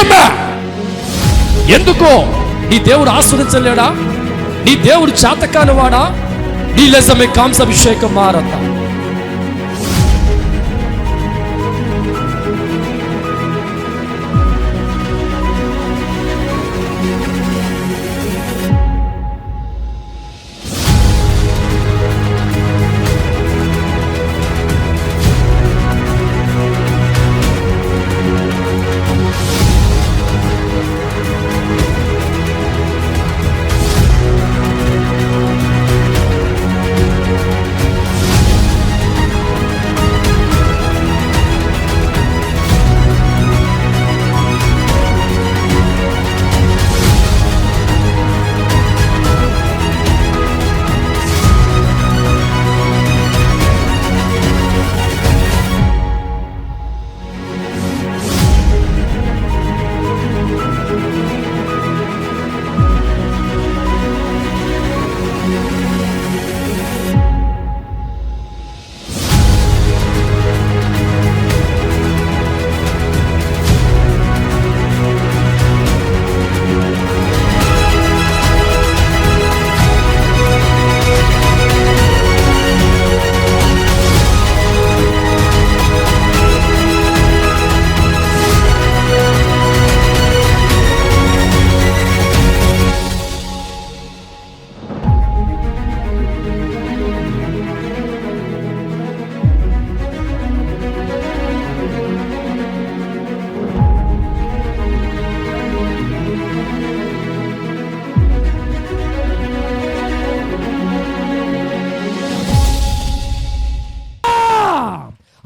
నిజమే. ఎందుకో నీ దేవుడు ఆస్వాదించలేడా? నీ దేవుడు చేతకాని వాడా? నీ లెజమే కాంసాభిషేకం మారత.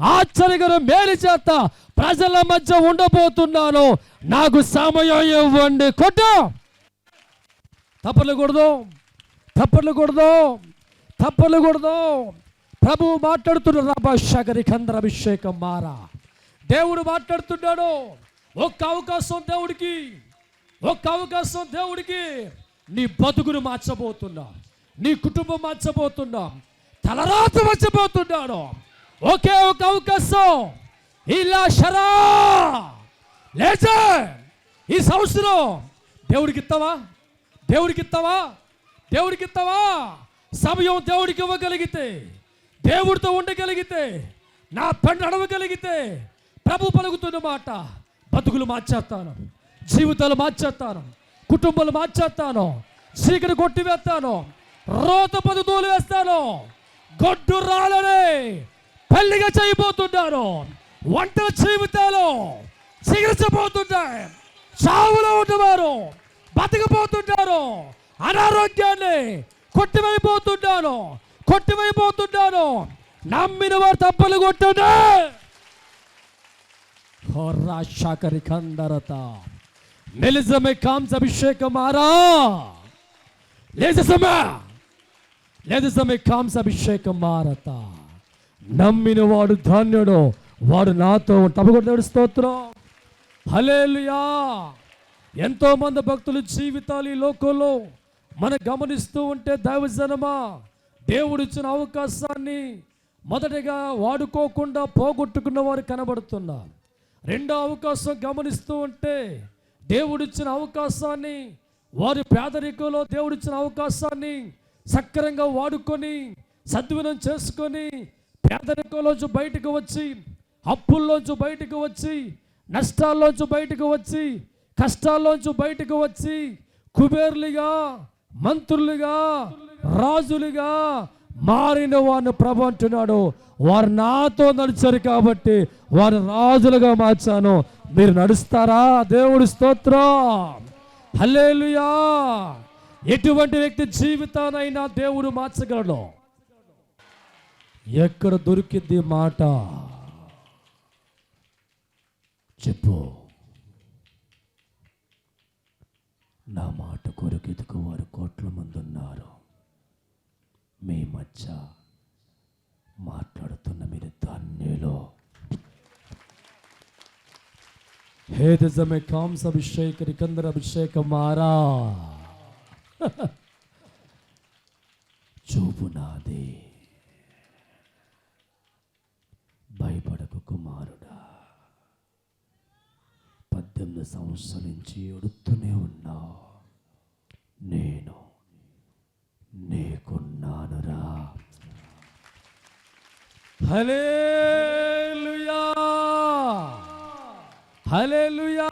ఆశ్చర్యకర మేలు చేత ప్రజల మధ్య ఉండబోతున్నాను. నాకు సమయం ఇవ్వండి. కొట్టు. తప్పలు కూడదు, తప్పలు కూడదు, తప్పలు కూడదు. ప్రభువు మాట్లాడుతున్నారు. రాబాషగరి కందరాభిషేకం మారా. దేవుడు మాట్లాడుతున్నాడు. ఒక్క అవకాశం దేవుడికి, ఒక్క అవకాశం దేవుడికి. నీ బతుకును మార్చబోతున్నా, నీ కుటుంబం మార్చబోతున్నా, తలరాత మార్చబోతున్నాడు. ఒకే ఒక అవకాశం. ఇలా షరా లేచే ఈ సంవత్సరం దేవుడికి ఇస్తావా? దేవుడికి ఇస్తావా? దేవుడికి ఇస్తావా? సమయం దేవుడికి ఇవ్వగలిగితే, దేవుడితో ఉండగలిగితే, నా పెండ నడవగలిగితే, ప్రభు పలుకుతున్న మాట, బతుకులు మార్చేస్తాను, జీవితాలు మార్చేస్తాను, కుటుంబాలు మార్చేస్తాను, చీకటి కొట్టివేస్తాను, రోత పదుతూలు వేస్తాను, గొడ్డు రాళ్ళని పెళ్లిగా చేయబోతున్నాను. వంటల జీవితాలు చికిత్సపోతున్నాయి. చావులో ఉన్నవారు బతకపోతున్నారు. అనారోగ్యాన్ని కొట్టివైపోతున్నాను, కొట్టివైపోతున్నాను. నమ్మిన వారు తప్పలు కొట్టండి. హోరాషాకరి కందరత మెలిజమే కాంసాభిషేకం మారా. లేజమే కాంసాభిషేకం మారత. నమ్మిన వాడు ధన్యుడు, వాడు నాతో తప్పకుండా స్తోత్రం. హల్లెలూయా. ఎంతో మంది భక్తులు జీవితాలు ఈ లోకంలో మనం గమనిస్తూ ఉంటే, దైవజనమా, దేవుడిచ్చిన అవకాశాన్ని మొదటిగా వాడుకోకుండా పోగొట్టుకున్న వారు కనబడుతున్నారు. రెండో అవకాశం గమనిస్తూ ఉంటే, దేవుడిచ్చిన అవకాశాన్ని, వారి పేదరికంలో దేవుడిచ్చిన అవకాశాన్ని సక్రమంగా వాడుకొని సద్వినియోగం చేసుకొని పేదరికంలోంచి బయటకు వచ్చి, అప్పుల్లోంచి బయటకు వచ్చి, నష్టాల్లోంచి బయటకు వచ్చి, కష్టాల్లోంచి బయటకు వచ్చి, కుబేర్లుగా, మంత్రులుగా, రాజులుగా మారిన వారిని ప్రభు అంటున్నాడు. వారు నాతో నడిచారు కాబట్టి వారు రాజులుగా మార్చాను. మీరు నడుస్తారా? దేవుడి స్తోత్రం. హల్లెలూయా. ఎటువంటి వ్యక్తి జీవితానైనా దేవుడు మార్చగలడు. ఎక్కడ దొరికింది మాట చెప్పు. నా మాట కొరకు ఎదుగువారు కోట్ల మంది ఉన్నారు. మీ మధ్య మాట్లాడుతున్న మీరు ధన్యులు. హేదజమే కాంసాభిషేకరి కందరాభిషేకం మారా. చూపు నాది, భయపడకు కుమారుడా. 18 5 సంవత్సరాల నుంచి ఏడుస్తూనే ఉన్నా, నేను నీకున్నానురా. హల్లెలూయా, హల్లెలూయా.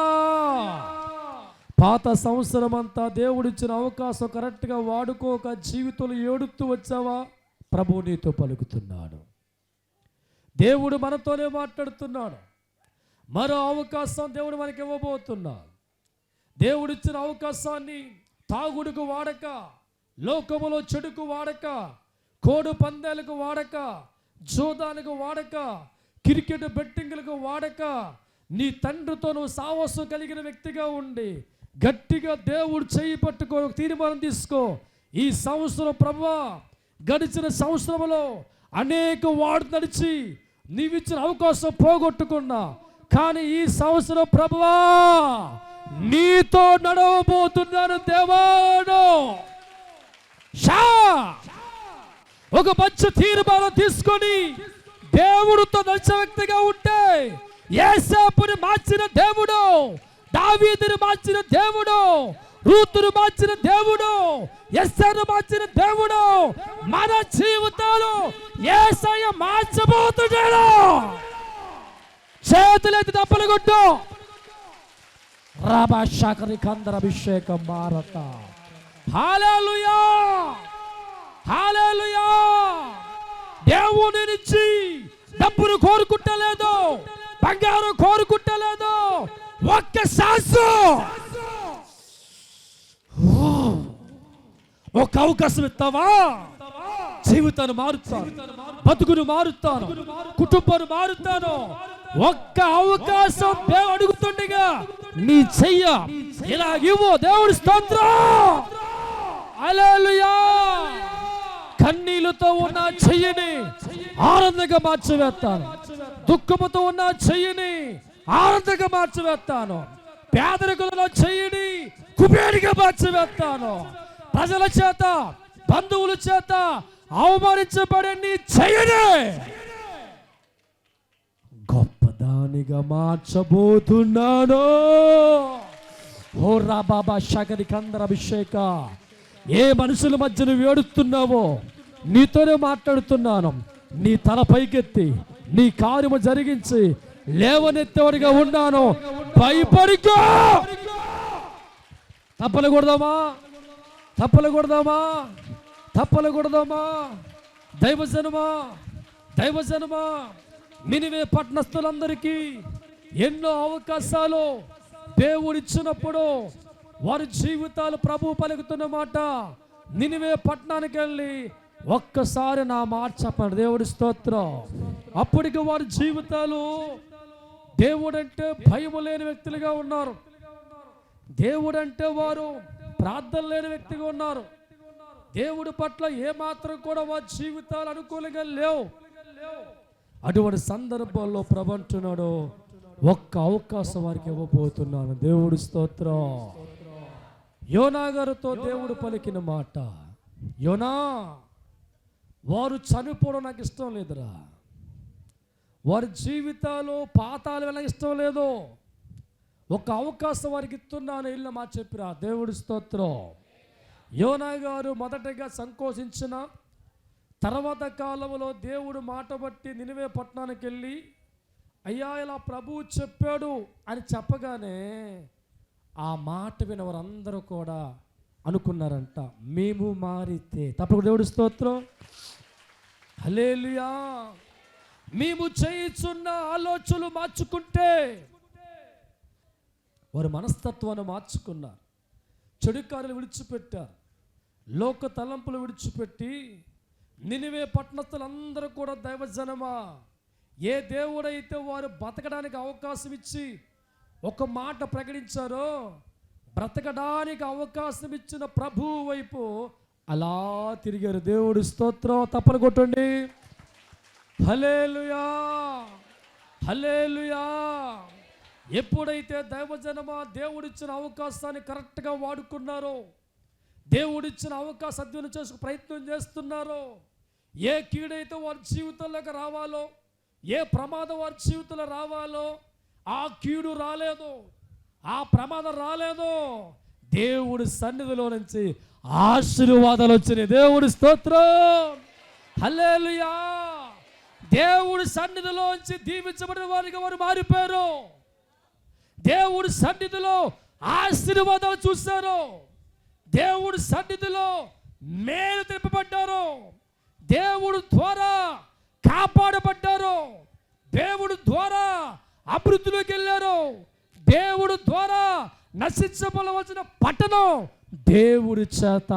పాత సంవత్సరం అంతా దేవుడిచ్చిన అవకాశం కరెక్ట్గా వాడుకోక జీవితంలో ఏడుస్తూ వచ్చావా? ప్రభు నీతో పలుకుతున్నాడు. దేవుడు మనతోనే మాట్లాడుతున్నాడు. మరో అవకాశం దేవుడు మనకి ఇవ్వబోతున్నాడు. దేవుడిచ్చిన అవకాశాన్ని తాగుడుకు వాడక, లోకములో చెడుకు వాడక, కోడు పందాలకు వాడక, జోదానికి వాడక, క్రికెట్ బెట్టింగ్లకు వాడక, నీ తండ్రితో నువ్వు సాహసం కలిగిన వ్యక్తిగా ఉండి గట్టిగా దేవుడు చేయి పట్టుకో, తీర్మానం తీసుకో. ఈ సంవత్సరం ప్రభువా, గడిచిన సంవత్సరంలో అనేక వాడు నడిచి నీవిచ్చిన అవకాశం పోగొట్టుకున్నా, కానీ ఈ సంవత్సరం ప్రభువా నీతో నడవబోతున్నాను దేవుడు. ఒక మంచి తీర్మానం తీసుకొని దేవుడితో నడిచే వ్యక్తిగా ఉంటే, యేసేపుని మార్చిన దేవుడు, దావీదుని మార్చిన దేవుడు, రూతును మార్చిన దేవుడు, ఎస్తేరును మార్చిన దేవుడు మన జీవితాలు యేసయ్య మార్చబోతున్నాడు. చేతులెత్తి దప్పలు కొట్టు. రాబాషాకరి కందర అభిషేకం భారత. హల్లెలూయా, హల్లెలూయా. దేవుని నుంచి డబ్బును కోరుకుంటలేదు, బంగారం కోరుకుంటలేదు. ఒక్క సాసు, ఒక అవకాశం ఇస్తావా? జీవితాన్ని మారుతాను, బతుకును మారుతాను, కుటుంబాన్ని మారుతాను. ఒక్క అవకాశం దేవుడు అడుగుతుండగా నీ చెయ్య ఇలా ఇవ్వు. దేవుడి స్తోత్రం. హల్లెలూయా. కన్నీళ్లతో ఉన్న చెయ్యిని ఆనందంగా మార్చివేస్తాను. దుఃఖముతో ఉన్న చెయ్యిని ఆనందంగా మార్చివేస్తాను. పేదరికంలో చెయ్యిని కుబేరుగా మార్చివేస్తాను. ప్రజల చేత, బంధువుల చేత అవమానించబడే నీ చెయ్యిని గొప్పదానిగా మార్చబోతున్నాను. ఓ రాబాబా షగరి కందర అభిషేక. ఏ మనుషుల మధ్య నువ్వు ఏడుస్తున్నావో నీతోనే మాట్లాడుతున్నాను. నీ తల పైకెత్తి నీ కార్యము జరిగించి లేవనెత్తేవాడిగా ఉన్నాను. భయపడికో. తప్పలు కొడదామా, తప్పలు కొడదామా, తప్పలు కొడదామా. దైవజనమా, దైవజనమా, నినివే పట్టణస్థులందరికీ ఎన్నో అవకాశాలు దేవుడిచ్చినప్పుడు వారి జీవితాలు ప్రభు పలుకుతున్న మాట. నినివే పట్టణానికి వెళ్ళి ఒక్కసారి నా మాట చెప్పండి. దేవుడి స్తోత్రం. అప్పటికి వారి జీవితాలు దేవుడంటే భయం లేని వ్యక్తులుగా ఉన్నారు. దేవుడంటే వారు ప్రార్థన లేని వ్యక్తిగా ఉన్నారు. దేవుడి పట్ల ఏమాత్రం కూడా వారి జీవితాలు అనుకూలంగా లేవు. అటువంటి సందర్భంలో ప్రభు అంటున్నాడు, ఒక్క అవకాశం వారికి ఇవ్వబోతున్నాను. దేవుడి స్తోత్రం. యోనా గారితో దేవుడు పలికిన మాట, యోనా వారు చనిపోవడం నాకు ఇష్టం లేదురా, వారి జీవితాలు పాతాలు వెళ్ళ ఇష్టం లేదు, ఒక అవకాశం వారికి ఇస్తున్నాను, ఇల్లు మా చెప్పిరా. దేవుడి స్తోత్రం. యోనా గారు మొదటగా సంకోచించిన తర్వాత కాలంలో దేవుడు మాట బట్టి నినివే పట్టణానికి వెళ్ళి, అయ్యా ఇలా ప్రభువు చెప్పాడు అని చెప్పగానే ఆ మాట విన వారందరూ కూడా అనుకున్నారంట, మేము మారితే. తప్పకుండా దేవుడి స్తోత్రం. హల్లెలూయా. మేము చేయుచున్న ఆలోచనలు మార్చుకుంటే, వారి మనస్తత్వాన్ని మార్చుకున్నారు, చెడు కార్యాలు విడిచిపెట్టారు, లోక తలంపులు విడిచిపెట్టి నినివే పట్టణస్థులందరూ కూడా దైవజనమా, ఏ దేవుడైతే వారు బతకడానికి అవకాశం ఇచ్చి ఒక మాట ప్రకటించారో, బ్రతకడానికి అవకాశం ఇచ్చిన ప్రభువు వైపు అలా తిరిగారు. దేవుడి స్తోత్రం. తప్పలు కొట్టండి. హల్లెలూయా, హల్లెలూయా. ఎప్పుడైతే దైవజనమా దేవుడిచ్చిన అవకాశాన్ని కరెక్ట్గా వాడుకున్నారో, దేవుడిచ్చిన అవకాశం సద్వినియోగం చేసుకు ప్రయత్నం చేస్తున్నారో, ఏ కీడైతే వారి జీవితంలోకి రావాలో, ఏ ప్రమాదం వారి జీవితంలో రావాలో ఆ కీడు రాలేదు, ఆ ప్రమాదం రాలేదు. దేవుడి సన్నిధిలో నుంచి ఆశీర్వాదాలు వచ్చినాయి. దేవుడి స్తోత్రం, హల్లెలూయా. దేవుడి సన్నిధిలోంచి దీవించబడిన వారికి వారు మారిపోయారు. దేవుడి సన్నిధిలో ఆశీర్వాదాలు చూశారు. దేవుడి సన్నిధిలో మేలు తెప్పబడ్డారు. దేవుడు ద్వారా కాపాడబడ్డారు. దేవుడు ద్వారా అభివృద్ధిలోకి వెళ్ళారు. దేవుడు ద్వారా నశించబడవలసిన పట్టణం దేవుడి చేత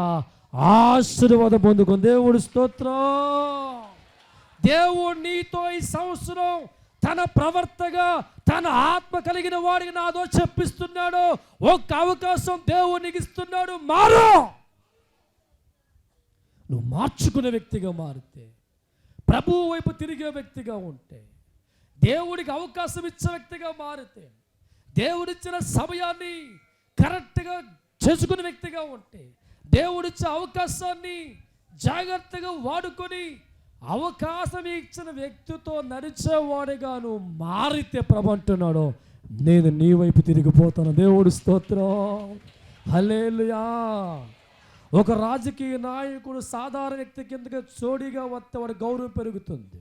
ఆశీర్వాదం పొందుకుంది. దేవుడి స్తోత్రం. దేవుడు నీతో ఈ సంవత్సరం తన ప్రవర్తగా తన ఆత్మ కలిగిన వాడికి నాదో చెప్పిస్తున్నాడు. ఒక్క అవకాశం దేవుడు నీకు ఇస్తున్నాడు. మారు. నువ్వు మార్చుకునే వ్యక్తిగా మారితే, ప్రభువు వైపు తిరిగే వ్యక్తిగా ఉంటే, దేవుడికి అవకాశం ఇచ్చే వ్యక్తిగా మారితే, దేవుడిచ్చిన సమయాన్ని కరెక్ట్గా చేసుకునే వ్యక్తిగా ఉంటే, దేవుడిచ్చే అవకాశాన్ని జాగ్రత్తగా వాడుకొని అవకాశం ఇచ్చిన వ్యక్తితో నడిచేవాడిగా నువ్వు మారితే ప్రభు అంటున్నాడు, నేను నీ వైపు తిరిగిపోతాను. దేవుడి స్తోత్రం, హల్లెలూయా. ఒక రాజకీయ నాయకుడు సాధారణ వ్యక్తి కిందకి చోడిగా వస్తే వాడి గౌరవం పెరుగుతుంది.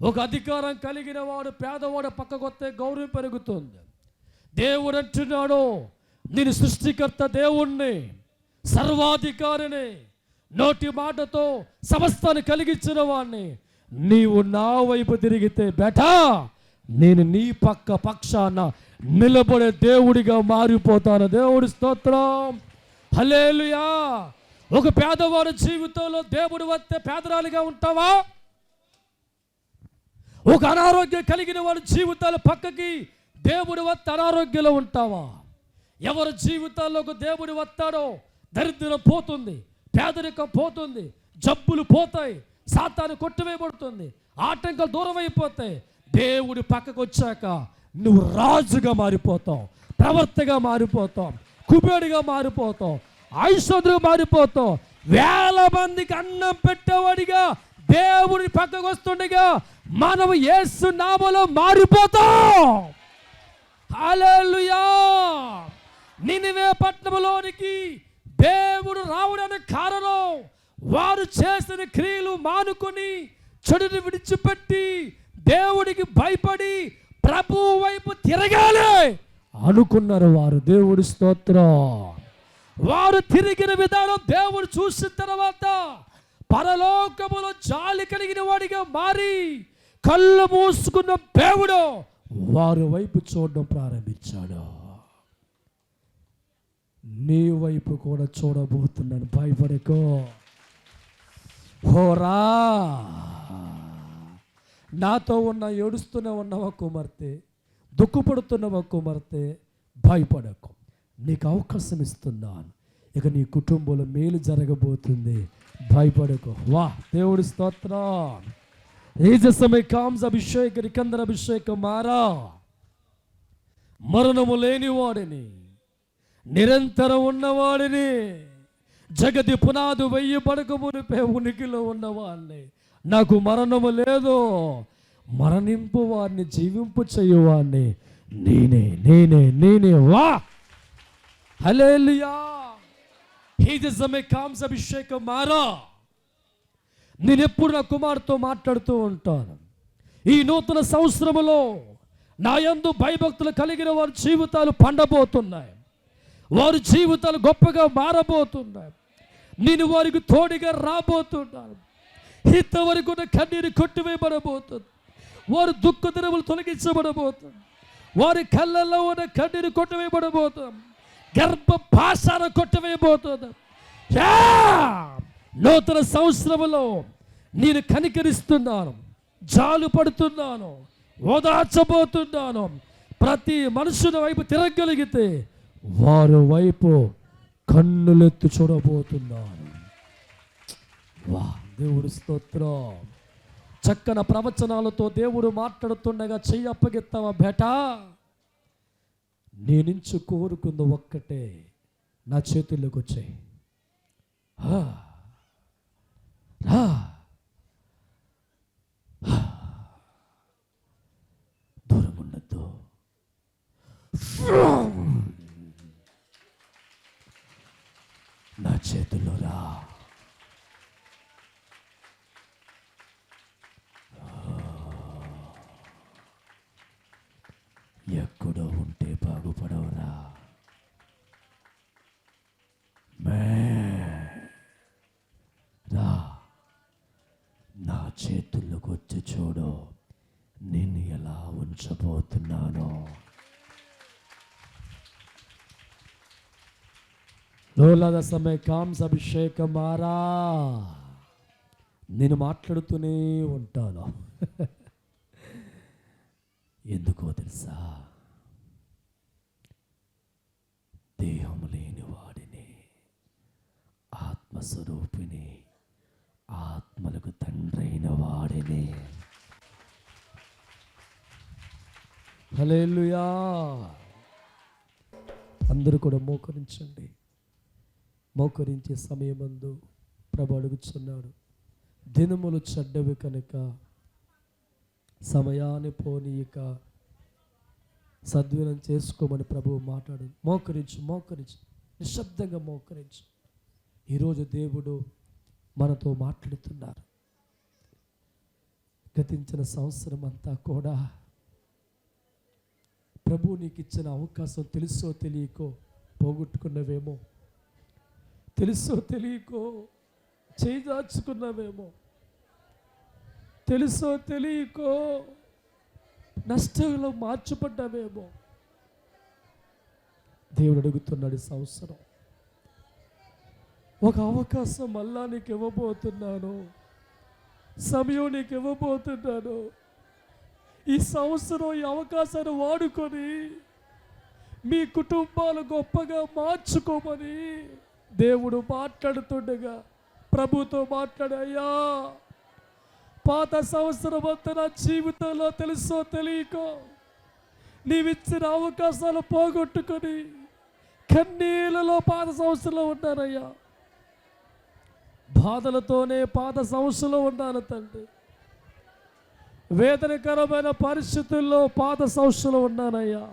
ఒక అధికారం కలిగిన వాడు పేదవాడు పక్కకు వస్తే గౌరవం పెరుగుతుంది. దేవుడు అంటున్నాడు, నేను సృష్టికర్త దేవుణ్ణి, సర్వాధికారిని, నోటి మాటతో సమస్తాన్ని కలిగించిన వాడిని. నీవు నా వైపు తిరిగితే బేటా నేను నీ పక్షాన నిలబడే దేవుడిగా మారిపోతాను. దేవుడి స్తోత్రం, హల్లెలూయా. ఒక పేదవాడి జీవితంలో దేవుడు వస్తే పేదరాలిగా ఉంటావా? ఒక అనారోగ్యం కలిగిన వాడి జీవితాల పక్కకి దేవుడు వస్తే అనారోగ్యంలో ఉంటావా? ఎవరి జీవితాల్లోకి దేవుడు వస్తాడో దరిద్రం పోతుంది, పేదరికం పోతుంది, జబ్బులు పోతాయి, సాతాను కొట్టివేయబడుతుంది, ఆటంకాలు దూరం అయిపోతాయి. దేవుడి పక్కకు వచ్చాక నువ్వు రాజుగా మారిపోతావు, ప్రవర్తగా మారిపోతావు, కుబేరుగా మారిపోతావు, ఐశ్వర్యంగా మారిపోతావు. వేల మందికి అన్నం పెట్టేవాడిగా దేవుడి పక్కకు వస్తుండగా మనం యేసు నామములో మారిపోతాం. హల్లెలూయా. నినివే పట్టణంలోనికి దేవుడు రావడానికి కారణం వారు చేసిన క్రియలు మానుకొని చెడుని విడిచిపెట్టి దేవుడికి భయపడి ప్రభు వైపు తిరగాలి అనుకున్నారు వారు. దేవుడి స్తోత్రం. వారు తిరిగిన విధానం దేవుడు చూసిన తర్వాత పరలోకములో జాలి కలిగిన వాడిగా మారి కళ్ళు మూసుకున్న దేవుడు వారి వైపు చూడడం ప్రారంభించాడు. నీ వైపు కూడా చూడబోతున్నాను, భయపడకో. హోరా, నాతో ఉన్న ఏడుస్తూనే ఉన్నవా కుమార్తె, దుఃఖపడుతున్నవా కుమార్తె, భయపడకు. నీకు అవకాశం ఇస్తున్నాను. ఇక నీ కుటుంబంలో మేలు జరగబోతుంది, భయపడకు. వా, దేవుడి స్తోత్రం. ఏజసమే కాంస అభిషేక నికందర అభిషేక మారా. మరణము లేనివాడిని, నిరంతరం ఉన్నవాడిని, జగతి పునాదు వెయ్యి పడక మునిపే ఉనికిలో ఉన్నవాడిని, నాకు మరణము లేదు, మరణింపు వాడిని జీవింపు చేయువాడిని నేనే నేనే నేనే. వా, హల్లెలూయా. ఏజసమే కాంస అభిషేక మారా. నేను ఎప్పుడు నా కుమార్తో మాట్లాడుతూ ఉంటాను. ఈ నూతన సంవత్సరములో నా యందు భయభక్తులు కలిగిన వారి జీవితాలు పండబోతున్నాయి. వారి జీవితాలు గొప్పగా మారబోతున్నాయి. నేను వారికి తోడుగా రాబోతున్నాను. ఇంతవరకు ఉన్న కన్నీరు కొట్టివేయబడబోతుంది. వారి దుఃఖ దినములు తొలగించబడబోతుంది. వారి కళ్ళల్లో ఉన్న కన్నీరు కొట్టివేయబడబోతుంది. గర్భ భాషాన కొట్టివేయబోతుంది. నూతన సంవత్సరంలో నేను కనికరిస్తున్నాను, జాలు పడుతున్నాను, ఓదార్చబోతున్నాను. ప్రతి మనుషుని వైపు తిరగలిగితే వారి వైపు కన్నులెత్తి చూడబోతున్నాను. వా, దేవుడి స్తోత్రం. చక్కని ప్రవచనాలతో దేవుడు మాట్లాడుతుండగా చెయ్యి అప్పగిస్తావా బేటా? నేనించు కోరుకుంది ఒక్కటే, నా చేతుల్లోకి వచ్చాయి. దూరం ఉండద్దు. ఎక్కడో ఉంటే బాగుపడవరా. రా, నా చేతుల్లోకి వచ్చి చూడు, నిన్ను ఎలా ఉంచబోతున్నానో. లోలాద సమయ కామ్స్ అభిషేకం మారా, నేను మాట్లాడుతూనే ఉంటాను. ఎందుకో తెలుసా? దేహం లేని వాడిని, ఆత్మస్వరూపిణి, ఆత్మలకు తండ్రైన వాడిని. హల్లెలూయా. అందరూ కూడా మోకరించండి. మోకరించే సమయమందు ప్రభు అడుగుచున్నాడు, దినములు చెడ్డవి కనుక సమయాన్ని పోనీయక సద్వినం చేసుకోమని ప్రభువు మాట్లాడు. మోకరించు, మోకరించు, నిశ్శబ్దంగా మోకరించు. ఈరోజు దేవుడు మనతో మాట్లాడుతున్నారు. గతించిన సంవత్సరం అంతా కూడా ప్రభువు నీకు ఇచ్చిన అవకాశం తెలుసో తెలియకో పోగొట్టుకున్నవేమో, తెలుసో తెలియకో చేదాచుకున్నావేమో, తెలుసో తెలియకో నష్టంలో మార్చబడ్డావేమో. దేవుడు అడుగుతున్నాడు, సంవత్సరం ఒక అవకాశం మళ్ళా నీకు ఇవ్వబోతున్నాను, సమయం నీకు ఇవ్వబోతున్నాను. ఈ సంవత్సరం ఈ అవకాశాన్ని వాడుకొని మీ కుటుంబాలు గొప్పగా మార్చుకోమని దేవుడు మాట్లాడుతుండగా ప్రభుతో మాట్లాడయ్యా, పాత సంవత్సరం అంతా నా జీవితంలో తెలుసో తెలియకో నీవిచ్చిన అవకాశాలు పోగొట్టుకొని కన్నీళ్ళలో పాత సంవత్సరంలో ఉన్నానయ్యా. బాధలతోనే పాత సంవత్సరంలో ఉన్నాను తండ్రి. వేదనకరమైన పరిస్థితుల్లో పాత సంవత్సరంలో ఉన్నానయ్యా.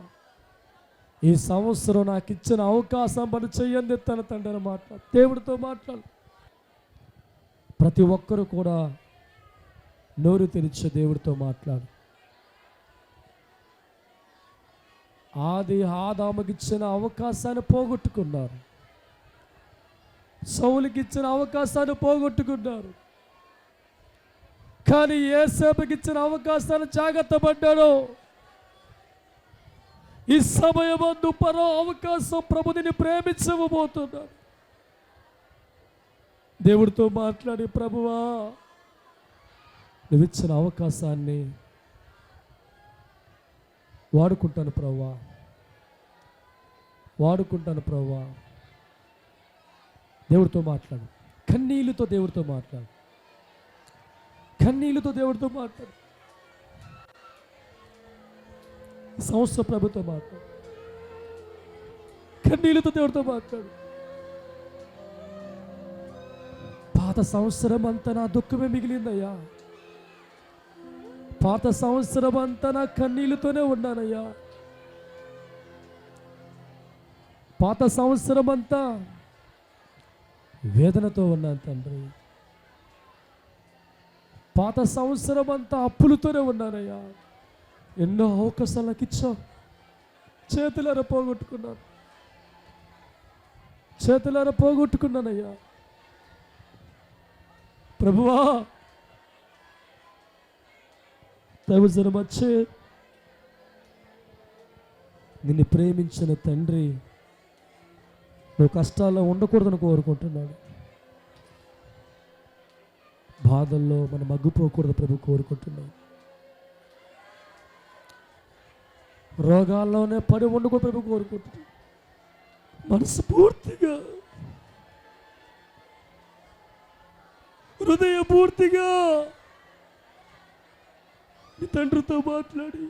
ఈ సంవత్సరం నాకు ఇచ్చిన అవకాశం పని చెయ్యండి తన తండ్రి అని మాట్లాడు. దేవుడితో మాట్లాడు. ప్రతి ఒక్కరు కూడా నోరు తెరిచే దేవుడితో మాట్లాడు. ఆదాముకి ఇచ్చిన అవకాశాన్ని పోగొట్టుకున్నారు, సౌలుకి ఇచ్చిన అవకాశాన్ని పోగొట్టుకున్నారు. కానీ యేసేపుకి ఇచ్చిన అవకాశాన్ని జాగ్రత్త పడ్డాడు. ఈ సమయమందు పరో అవకాశం ప్రభుని ప్రేమించబోతున్నాడు. దేవుడితో మాట్లాడి, ప్రభువా నువ్వు ఇచ్చిన అవకాశాన్ని వాడుకుంటాను ప్రభువా, వాడుకుంటాను ప్రభువా. దేవుడితో మాట్లాడు. కన్నీళ్ళతో దేవుడితో మాట్లాడు. కన్నీళ్ళతో దేవుడితో మాట్లాడు. సంవత్సరం ప్రభుతో మాట్లాడు. కన్నీళ్ళతో దేవుడితో మాట్లాడు. పాత సంవత్సరం అంతా నా దుఃఖమే మిగిలిందయ్యా. పాత సంవత్సరం అంతా నా కన్నీళ్ళతోనే ఉన్నానయ్యా. పాత సంవత్సరం అంతా వేదనతో ఉన్నాను తండ్రి. పాత సంవత్సరం అంతా అప్పులతోనే ఉన్నానయ్యా. ఎన్నో అవకాశాలు నాకు ఇచ్చావు, చేతులారా పోగొట్టుకున్నాను, చేతులారా పోగొట్టుకున్నానయ్యా. ప్రభువా దైవజనం వచ్చే నిన్ను ప్రేమించిన తండ్రి నువ్వు కష్టాల్లో ఉండకూడదని కోరుకుంటున్నాడు. బాధల్లో మనం మగ్గిపోకూడదు ప్రభు కోరుకుంటున్నాడు. రోగాల్లోనే పడి ఉండకూడదు ప్రభు కోరుకుంటున్నాడు. మనస్ఫూర్తిగా హృదయపూర్తిగా నీ తండ్రితో మాట్లాడి,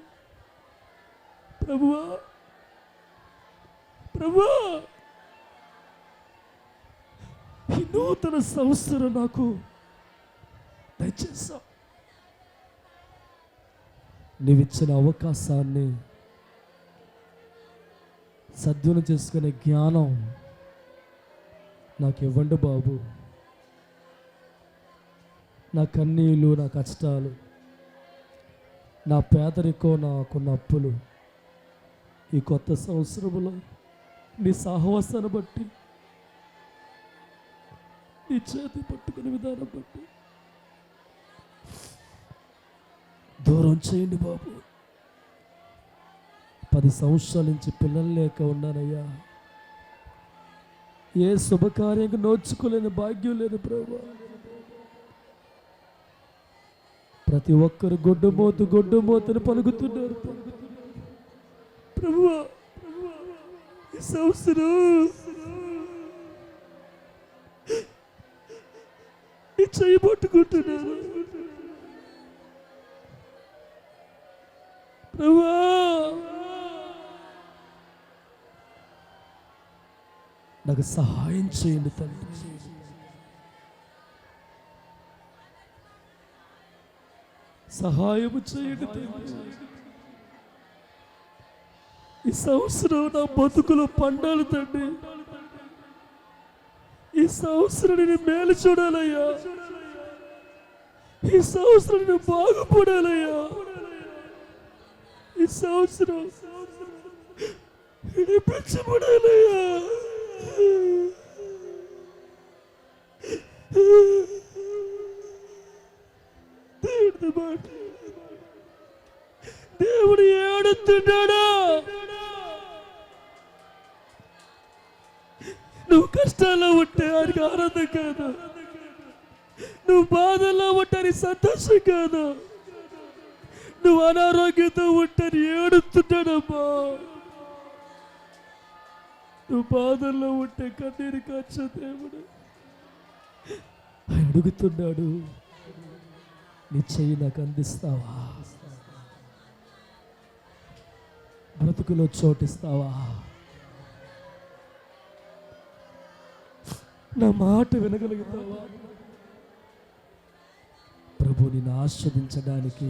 ప్రభువా ప్రభువా ఈ నూతన సంవత్సరం నాకు దయచేసా. నీవిచ్చిన అవకాశాన్ని సద్వినియోగం చేసుకునే జ్ఞానం నాకు ఇవ్వండి బాబు. నా కన్నీళ్ళు, నా కష్టాలు, నా పేదరికం, నాకున్న అప్పులు ఈ కొత్త సంవత్సరంలో నీ సహవాసాన్ని బట్టి, నీ చేతి పట్టుకునే విధానం బట్టి దూరం చేయండి బాబు. 10 సంవత్సరాల నుంచి పిల్లలు లేక ఉన్నానయ్యా. ఏ శుభకార్యంగా నోచుకోలేని భాగ్యం లేదు ప్రభు. ప్రతి ఒక్కరు గొడ్డు మోతుని పలుకుతున్నారు ప్రభువా. ఈ సంవత్సరం నీ చెయ్యి పట్టుకుంటున్నారు ప్రభువా. నాకు సహాయం చేయండి తండ్రి. సహాయం చేయండి తండ్రి. ఈ సంవత్సరం నా బతుకులో పండాలి తండ్రి. ఈ సంవత్సరం నేను మేలు చూడాలయ్యా. ఈ సంవత్సరం నేను బాగుపడాలయ్యా. ఈ సంవత్సరం నేను పెంచబడాలయ్యా. దేవుడు ఏడుతున్నాడా? నువ్వు కష్టాల్లో ఉంటే ఆయనకి ఆనందం కాదు, నువ్వు బాధల్లో ఉంటే ఆయన సంతోషం కాదు, నువ్వు అనారోగ్యంతో ఉంటే ఏడుతున్నాడమ్మా. నువ్వు బాధల్లో ఉంటే కన్నీరు కాచే దేవుడు ఆయన అడుగుతున్నాడు, నీ చెయ్యి నాకు అందిస్తావా? బ్రతుకులో చోటిస్తావా? నా మాట వినగలుగుతావా? ప్రభు నిన్ను ఆస్వాదించడానికి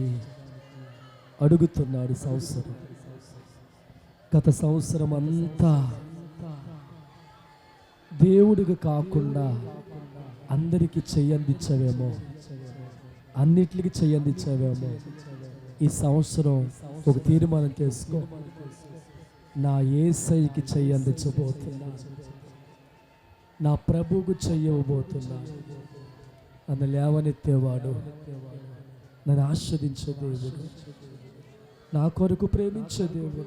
అడుగుతున్నాడు సంవత్సరం. గత సంవత్సరం అంతా దేవుడికి కాకుండా అందరికీ చెయ్యందించావేమో, అన్నిటికి చెయ్యందించావేమో. ఈ సంవత్సరం ఒక తీర్మానం చేసుకో, నా యేసయ్యకి చెయ్యందించబోతున్నా, నా ప్రభువుకు చెయ్యబోతున్నా. నన్ను లేవనెత్తేవాడు, నన్ను ఆస్వాదించే దేవుడు, నా కొరకు ప్రేమించే దేవుడు,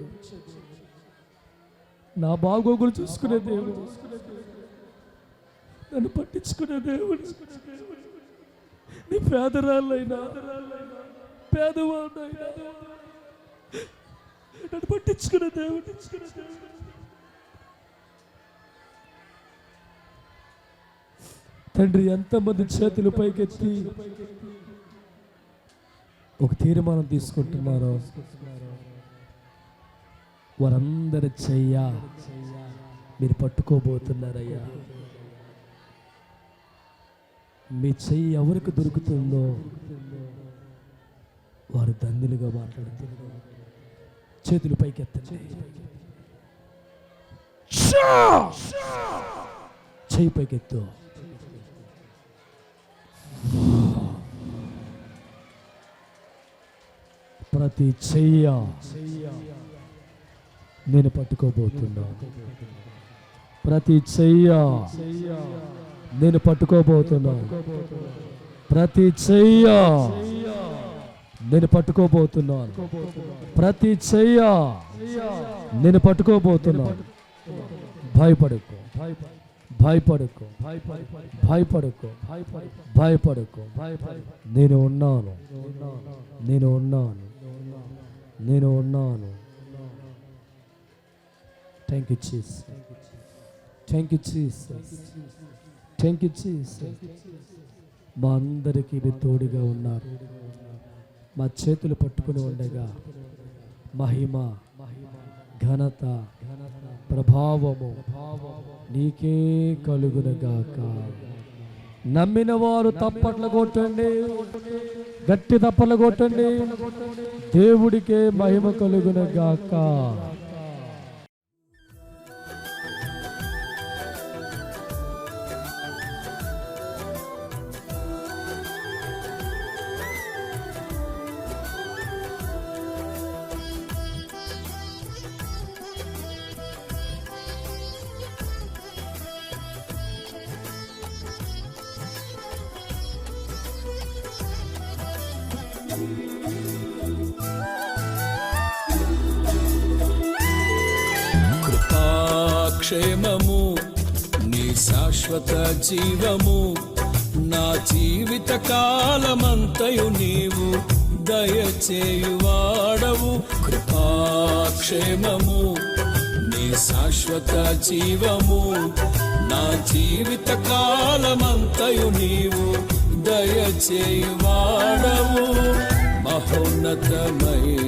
నా బాగోగులు చూసుకునే దేవుడు, నన్ను పట్టించుకునే దేవుడు. నీ పేదరాళ్ళైనా పేదవాళ్ళైనా నన్ను పట్టించుకునే దేవుడు. తండ్రి, ఎంతమంది చేతులు పైకెత్తి ఒక తీర్మానం తీసుకుంటున్నారో వారందరి చెయ్య మీరు పట్టుకోబోతున్నారయ్యా. మీ చెయ్యి ఎవరికి దొరుకుతుందో వారు దందులుగా మాట్లాడుతున్నారు. చేతులు పైకెత్తండి, చెయ్యి పైకెత్తు. ప్రతి చెయ్య నేను పట్టుకోబోతున్నా, ప్రతి చెయ్య నేను పట్టుకోబోతున్నా, ప్రతి చెయ్య నేను పట్టుకోబోతున్నాను, ప్రతి చెయ్య నేను పట్టుకోబోతున్నాను. భయపడకు, భయపడకు, భయపడకు, భయపడకు. నేను ఉన్నాను, నేను ఉన్నాను, నేను ఉన్నాను. Thank you Jesus, thank you Jesus, thank you Jesus. మా అందరికీ మీరు తోడుగా ఉన్నారు. మా చేతులు పట్టుకుని ఉండగా మహిమ, ఘనత, ప్రభావము నీకే కలుగునగాక. నమ్మిన వారు తప్పట్లు కొట్టండి, గట్టి తప్పట్లు కొట్టండి. దేవుడికే మహిమ కలుగునగాక. క్షేమము నీ శాశ్వత జీవము నా జీవిత కాలమంతయు నీవు దయచేయువాడవు. కృపాక్షేమము నీ శాశ్వత జీవము నా జీవిత కాలమంతయు నీవు దయచేయువాడవు. మహోన్నతమైన